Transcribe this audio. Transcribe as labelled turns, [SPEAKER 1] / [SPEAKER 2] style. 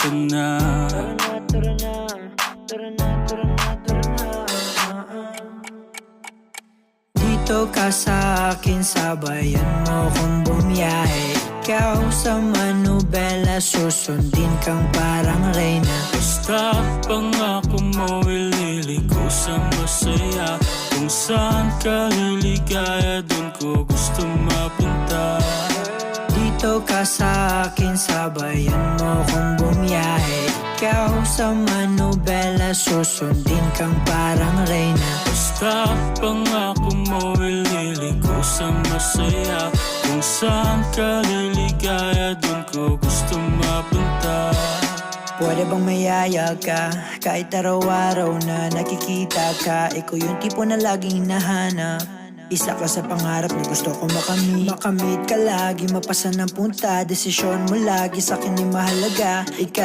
[SPEAKER 1] ka na.
[SPEAKER 2] Tara na, tara na, tara na, tara na, tara na. Dito ka sa akin, sabayan mo kong bumiyahe. Ikaw sa manubela, susundin kang parang reyna.
[SPEAKER 1] Basta pangako mo, ililiko sa masaya. Kung saan ka liligaya, dun ko gusto mapunta.
[SPEAKER 2] Dito ka sa akin, sabayan mo kong bumiyahe. Ikaw sa manubela, susundin kang parang reyna.
[SPEAKER 1] Basta pangako mo, ililiko sa masaya. Kung saan ka liligaya, dun ko gusto mapunta.
[SPEAKER 2] Pwede bang mayaya ka? Kahit araw-araw na nakikita ka, ikaw yung tipo na laging hinahanap. Isa ka sa pangarap na gusto ko makamit. Makamit ka lagi, mapasa ng punta. Desisyon mo lagi sa akin ay mahalaga. Ikaw